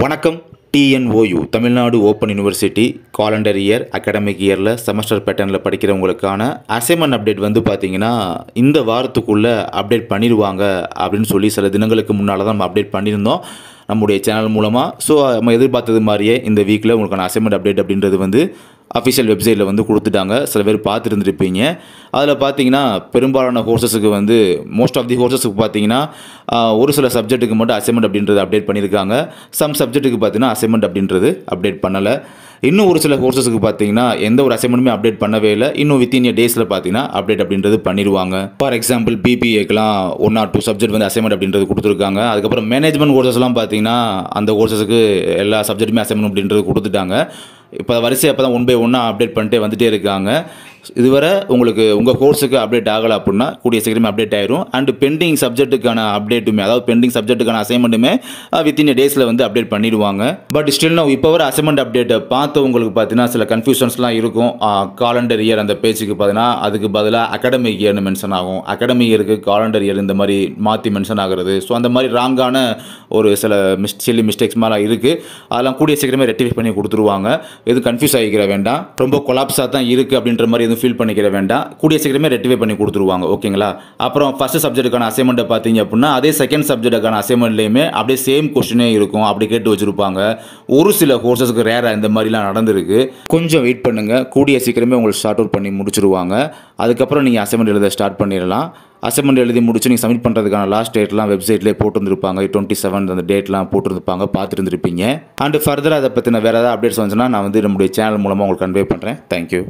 வணக்கம். TNOU Tamil Nadu open university calendar year academic இயரில் semester பேட்டர்னில் படிக்கிறவங்களுக்கான அசைன்மெண்ட் அப்டேட் வந்து பார்த்திங்கன்னா இந்த வாரத்துக்குள்ளே அப்டேட் பண்ணிடுவாங்க அப்படின்னு சொல்லி சில தினங்களுக்கு முன்னால் தான் நம்ம அப்டேட் பண்ணியிருந்தோம் நம்முடைய சேனல் மூலமாக. ஸோ நம்ம எதிர்பார்த்தது மாதிரியே இந்த வீக்கில் உங்களுக்கான அசைன்மெண்ட் அப்டேட் அப்படின்றது வந்து அஃபிஷியல் வெப்சைட்டில் வந்து கொடுத்துட்டாங்க. சில பேர் பார்த்துருந்துருப்பீங்க. அதில் பார்த்தீங்கன்னா பெரும்பாலான கோர்சஸுக்கு வந்து மோஸ்ட் ஆஃப் தி கோர்சஸுக்கு பார்த்தீங்கன்னா ஒரு சில சப்ஜெக்ட்டுக்கு மட்டும் அசைன்மெண்ட் அப்படின்றது அப்டேட் பண்ணியிருக்காங்க. சம் சப்ஜெக்ட்டுக்கு பார்த்தீங்கன்னா அசைன்மெண்ட் அப்படின்றது அப்டேட் பண்ணலை. இன்னும் ஒரு சில கோர்சஸுக்கு பார்த்தீங்கன்னா எந்த ஒரு அசைன்மெண்ட்டுமே அப்டேட் பண்ணவே இல்லை. இன்னும் வித்தின் டேஸில் பார்த்தீங்கன்னா அப்டேட் அப்படின்றது பண்ணிடுவாங்க. ஃபார் எக்ஸாம்பிள் பிபிஏக்கெலாம் 1 or 2 சப்ஜெக்ட் வந்து அசைன்மெண்ட் அப்படின்றது கொடுத்துருக்காங்க. அதுக்கப்புறம் மேனேஜ்மெண்ட் கோர்சஸ்லாம் பார்த்தீங்கன்னா அந்த கோர்சஸுக்கு எல்லா சப்ஜெக்ட்டுமே அசைன்மெண்ட் அப்படின்றது கொடுத்துட்டாங்க. இப்போ வரிசை அப்போ தான் 1 by 1 அப்டேட் பண்ணிட்டே வந்துகிட்டே இருக்காங்க. இதுவரை உங்களுக்கு உங்கள் கோர்ஸுக்கு அப்டேட் ஆகலை அப்படின்னா கூடிய சீக்கிரமே அப்டேட் ஆயிரும். அண்ட் பெண்டிங் சப்ஜெக்ட்டுக்கான அப்டேட்டுமே, அதாவது பெண்டிங் சப்ஜெக்ட்டுக்கான அசைன்மெண்ட்டுமே வித்தின் டேஸில் வந்து அப்டேட் பண்ணிடுவாங்க. பட் ஸ்டில் நான் இப்போ வர அசைன்மெண்ட் அப்டேட்டை பார்த்தவங்களுக்கு பார்த்தீங்கன்னா சில கன்ஃபியூஷன்ஸ்லாம் இருக்கும். காலண்டர் இயர் அந்த பேஜுக்கு பார்த்தீங்கன்னா அதுக்கு பதிலாக அகாடமிக் இயர்னு மென்ஷன் ஆகும். அகாடமிக் இயருக்கு காலண்டர் இயர் இந்த மாதிரி மாற்றி மென்ஷன் ஆகிறது. ஸோ அந்த மாதிரி ராங்கான ஒரு சில சில்லி மிஸ்டேக்ஸ் மேலே இருக்குது. அதெல்லாம் கூடிய சீக்கிரமே ரெக்டிஃபை பண்ணி கொடுத்துருவாங்க. எதுவும் கன்ஃபியூஸ் ஆகிக்கிற வேண்டாம். ரொம்ப கொலாப்ஸாக தான் இருக்குது அப்படின்ற மாதிரி எதுவும் ஃபீல் பண்ணிக்கிற வேண்டாம். கூடிய சீக்கிரமே ரெக்டிஃபை பண்ணி கொடுத்துருவாங்க. ஓகேங்களா? அப்புறம் ஃபஸ்ட் சப்ஜெக்ட்டுக்கான அசைன்மெண்ட்டை பார்த்தீங்க அப்படின்னா அதே செகண்ட் சப்ஜெக்ட்டுக்கான அசைன்மெண்ட்லேயுமே அப்படியே சேம் கொஸ்டினே இருக்கும். அப்படி கேட்டு வச்சுருப்பாங்க. ஒரு சில கோர்சஸ்க்கு ரேராக இந்த மாதிரிலாம் நடந்திருக்கு. கொஞ்சம் வெயிட் பண்ணுங்கள். கூடிய சீக்கிரமே உங்களுக்கு ஷார்ட் அவுட் பண்ணி முடிச்சிருவாங்க. அதுக்கப்புறம் நீங்கள் அசைன்மெண்ட் எழுத ஸ்டார்ட் பண்ணிடலாம். அசைன்மெண்ட் எழுதி முடிச்சு நீங்கள் சப்மிட் பண்ணுறதுக்கான லாஸ்ட் டேட்லாம் வெப்சைட்லேயே போட்டுருந்துருப்பாங்க. 27 அந்த டேட்லாம் போட்டுருந்துருப்பாங்க, பார்த்துருந்துருப்பீங்க. அண்ட் ஃபர்தர் அதை பற்றின வேறு ஏதாவது அப்டேட்ஸ் வந்துச்சுன்னா நான் வந்து நம்முடைய சேனல் மூலமாக உங்களுக்கு கன்வே பண்ணுறேன். தேங்க்யூ.